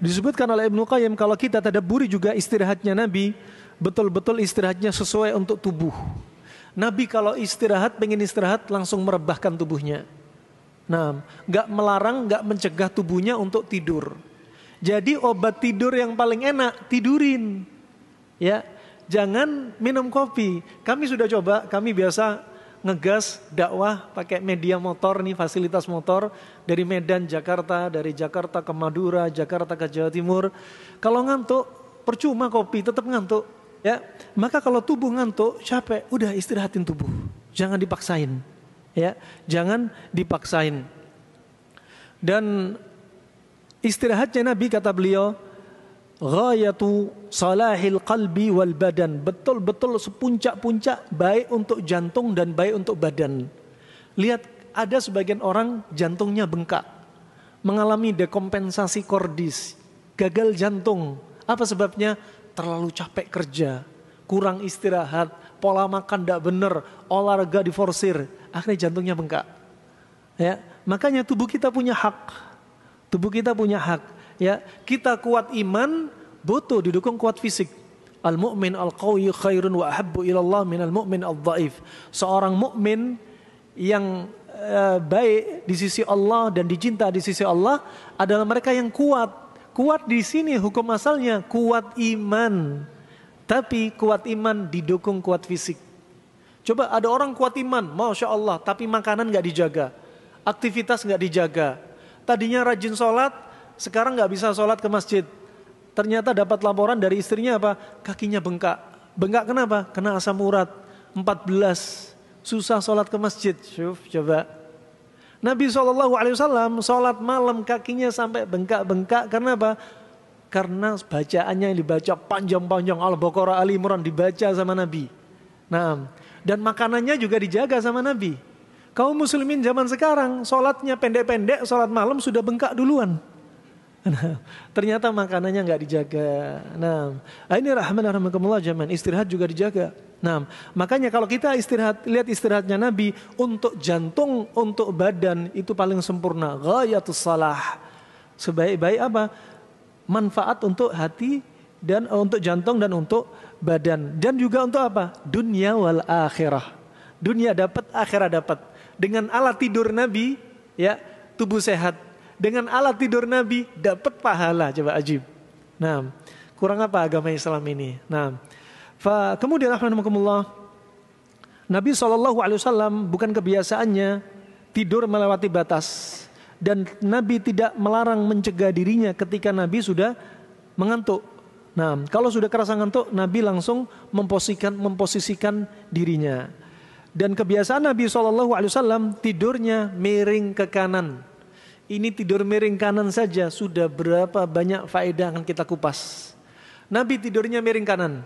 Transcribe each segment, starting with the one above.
Disebutkan oleh Ibnu Qayyim kalau kita tadabburi juga istirahatnya Nabi, betul-betul istirahatnya sesuai untuk tubuh. Nabi kalau istirahat, pengen istirahat langsung merebahkan tubuhnya. Nah, nggak melarang, nggak mencegah tubuhnya untuk tidur. Jadi obat tidur yang paling enak tidurin, ya. Jangan minum kopi. Kami sudah coba, kami biasa ngegas dakwah pakai media motor nih, fasilitas motor dari Medan, Jakarta, dari Jakarta ke Madura, Jakarta ke Jawa Timur. Kalau ngantuk, percuma kopi, tetap ngantuk. Ya, maka kalau tubuh ngantuk, capek, udah istirahatin tubuh. Jangan dipaksain. Ya, jangan dipaksain. Dan istirahatnya Nabi kata beliau, ghayatu salahil qalbi wal badan, betul-betul sepuncak-puncak baik untuk jantung dan baik untuk badan. Lihat, ada sebagian orang jantungnya bengkak, mengalami dekompensasi kordis, gagal jantung. Apa sebabnya? Terlalu capek kerja, kurang istirahat, pola makan tidak benar, olahraga diforsir, akhirnya jantungnya bengkak. Ya, makanya tubuh kita punya hak. Tubuh kita punya hak. Ya, kita kuat iman, butuh didukung kuat fisik. Al-mu'min al-qawi khairun wa ahabbu ilallah minal mu'min al-dhaif. Seorang mukmin yang baik di sisi Allah dan dicinta di sisi Allah adalah mereka yang kuat. Kuat di sini hukum asalnya kuat iman. Tapi kuat iman didukung kuat fisik. Coba ada orang kuat iman, Masya Allah, tapi makanan gak dijaga, aktivitas gak dijaga. Tadinya rajin sholat, sekarang gak bisa sholat ke masjid. Ternyata dapat laporan dari istrinya apa? Kakinya bengkak. Bengkak kenapa? Kena asam urat 14. Susah sholat ke masjid. Coba. Nabi SAW sholat malam kakinya sampai bengkak-bengkak. Karena apa? Karena bacaannya yang dibaca panjang-panjang. Al-Baqarah, Ali Imran dibaca sama Nabi. Nah, dan makanannya juga dijaga sama Nabi. Kaum muslimin zaman sekarang sholatnya pendek-pendek, sholat malam sudah bengkak duluan. Nah, ternyata makanannya nggak dijaga. Nah, ini rahmatullah jamaah, istirahat juga dijaga. Nah, makanya kalau kita istirahat, lihat istirahatnya Nabi untuk jantung, untuk badan itu paling sempurna. Ghayatus salah. Sebaik-baik apa? Manfaat untuk hati dan untuk jantung dan untuk badan. Dan juga untuk apa? Dunia wal akhirah. Dunia dapat, akhirat dapat. Dengan alat tidur Nabi, ya, tubuh sehat. Dengan alat tidur Nabi dapat pahala. Coba ajib. Nah, kurang apa agama Islam ini? Nah, kemudian alhamdulillah, Nabi SAW bukan kebiasaannya tidur melewati batas, dan Nabi tidak melarang mencegah dirinya ketika Nabi sudah mengantuk. Nah, kalau sudah kerasa ngantuk, Nabi langsung memposisikan dirinya. Dan kebiasaan Nabi SAW tidurnya miring ke kanan. Ini tidur miring kanan saja sudah berapa banyak faedah akan kita kupas. Nabi tidurnya miring kanan.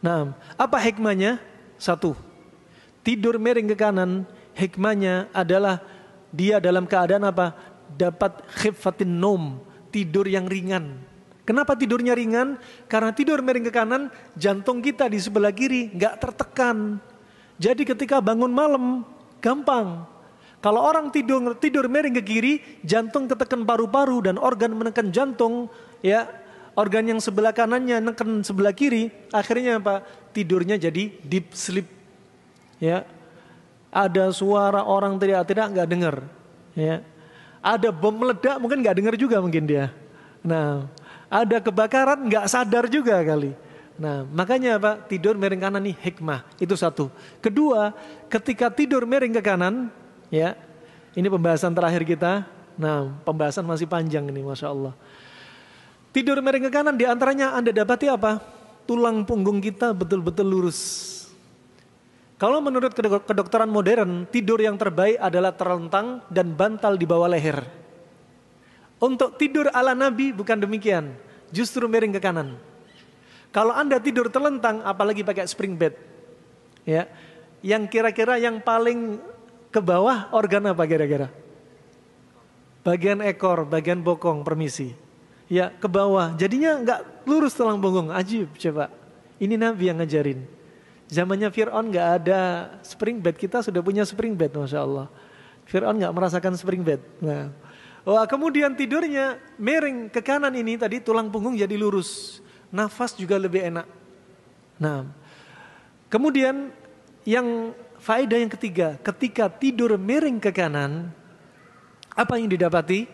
Nah, apa hikmahnya? Satu, tidur miring ke kanan, hikmahnya adalah dia dalam keadaan apa? Dapat khifatin nom, tidur yang ringan. Kenapa tidurnya ringan? Karena tidur miring ke kanan, jantung kita di sebelah kiri nggak tertekan. Jadi ketika bangun malam, gampang. Kalau orang tidur miring ke kiri, jantung ketekan paru-paru dan organ menekan jantung, ya, organ yang sebelah kanannya menekan sebelah kiri, akhirnya apa? Tidurnya jadi deep sleep. Ya. Ada suara orang teriak-teriak nggak dengar, ya. Ada bom meledak mungkin nggak dengar juga mungkin dia. Nah, ada kebakaran nggak sadar juga kali. Nah, makanya apa? Tidur miring kanan nih hikmah. Itu satu. Kedua, ketika tidur miring ke kanan, ya, ini pembahasan terakhir kita. Nah, pembahasan masih panjang ini, Masya Allah. Tidur miring ke kanan diantaranya Anda dapati apa? Tulang punggung kita betul-betul lurus. Kalau menurut kedokteran modern, tidur yang terbaik adalah terlentang dan bantal di bawah leher. Untuk tidur ala Nabi bukan demikian, justru miring ke kanan. Kalau Anda tidur terlentang, apalagi pakai spring bed, ya, yang kira-kira yang paling ke bawah organ apa kira-kira? Bagian ekor, bagian bokong, permisi. Ya, ke bawah. Jadinya nggak lurus tulang punggung. Ajib, coba. Ini Nabi yang ngajarin. Zamannya Fir'aun nggak ada spring bed, kita sudah punya spring bed, Masya Allah. Fir'aun nggak merasakan spring bed. Nah, Wah, kemudian tidurnya miring ke kanan ini tadi tulang punggung jadi lurus. Nafas juga lebih enak. Nah, kemudian yang faedah yang ketiga, ketika tidur miring ke kanan, apa yang didapati?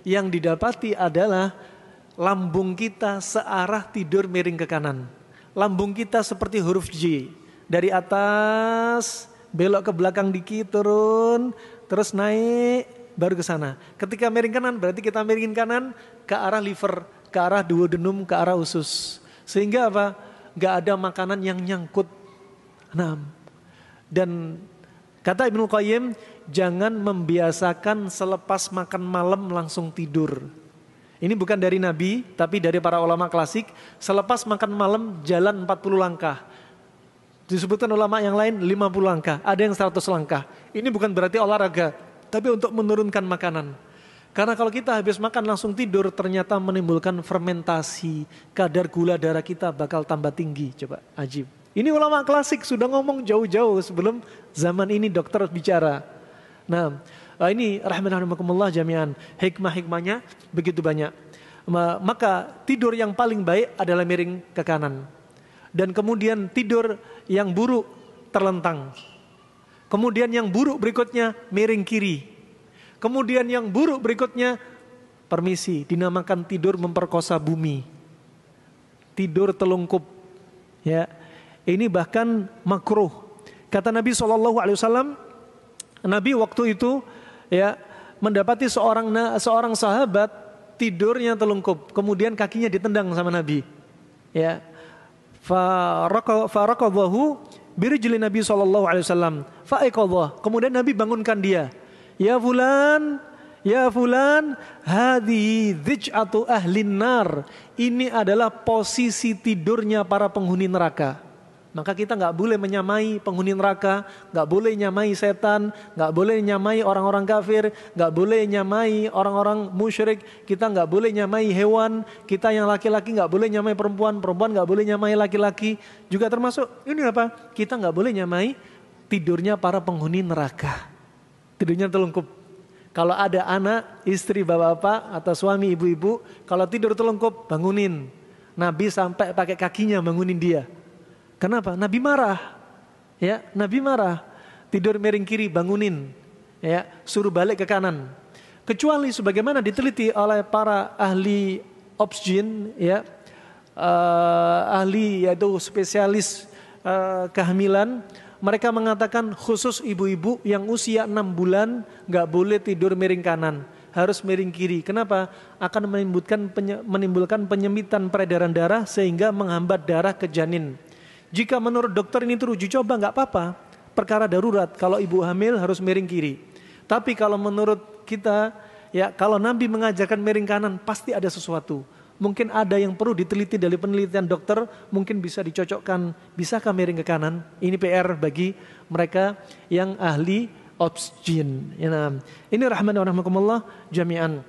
Yang didapati adalah lambung kita searah tidur miring ke kanan. Lambung kita seperti huruf J. Dari atas, belok ke belakang dikit, turun, terus naik, baru ke sana. Ketika miring kanan, berarti kita miringin kanan ke arah liver, ke arah duodenum, ke arah usus. Sehingga apa? Gak ada makanan yang nyangkut. Nah, dan kata Ibnu Qayyim, jangan membiasakan selepas makan malam langsung tidur. Ini bukan dari Nabi, tapi dari para ulama klasik. Selepas makan malam jalan 40 langkah. Disebutkan ulama yang lain 50 langkah, ada yang 100 langkah. Ini bukan berarti olahraga, tapi untuk menurunkan makanan. Karena kalau kita habis makan langsung tidur, ternyata menimbulkan fermentasi. Kadar gula darah kita bakal tambah tinggi. Coba, ajib. Ini ulama klasik sudah ngomong jauh-jauh sebelum zaman ini dokter bicara. Nah, ini rahimahumullah jami'an. Hikmah-hikmahnya begitu banyak. Maka tidur yang paling baik adalah miring ke kanan. Dan kemudian tidur yang buruk terlentang. Kemudian yang buruk berikutnya miring kiri. Kemudian yang buruk berikutnya permisi, dinamakan tidur memperkosa bumi. Tidur telungkup. Ya. Ini bahkan makruh. Kata Nabi SAW, Nabi waktu itu ya mendapati seorang sahabat tidurnya telungkup, kemudian kakinya ditendang sama Nabi. Ya, faraqadahu birijli Nabi SAW. Faiqadha. Kemudian Nabi bangunkan dia. Ya fulan, hadhihi dhij'atu ahlin nar. Ini adalah posisi tidurnya para penghuni neraka. Maka kita nggak boleh menyamai penghuni neraka, nggak boleh nyamai setan, nggak boleh nyamai orang-orang kafir, nggak boleh nyamai orang-orang musyrik, kita nggak boleh nyamai hewan, kita yang laki-laki nggak boleh nyamai perempuan, perempuan nggak boleh nyamai laki-laki, juga termasuk ini apa? Kita nggak boleh nyamai tidurnya para penghuni neraka, tidurnya telungkup. Kalau ada anak, istri, bapak-bapak atau suami, ibu-ibu, kalau tidur telungkup bangunin. Nabi sampai pakai kakinya bangunin dia. Kenapa? Nabi marah. Ya, Nabi marah. Tidur miring kiri bangunin. Ya, suruh balik ke kanan. Kecuali sebagaimana diteliti oleh para ahli obsgin, ya, ahli yaitu spesialis kehamilan, mereka mengatakan khusus ibu-ibu yang usia 6 bulan nggak boleh tidur miring kanan, harus miring kiri. Kenapa? Akan menimbulkan penyempitan peredaran darah sehingga menghambat darah ke janin. Jika menurut dokter ini teruji coba nggak apa-apa, perkara darurat. Kalau ibu hamil harus miring kiri. Tapi kalau menurut kita, ya kalau Nabi mengajarkan miring kanan, pasti ada sesuatu. Mungkin ada yang perlu diteliti dari penelitian dokter, mungkin bisa dicocokkan. Bisakah miring ke kanan? Ini PR bagi mereka yang ahli obsgin. Ya, ini rahman wa rahmakumullah jami'an.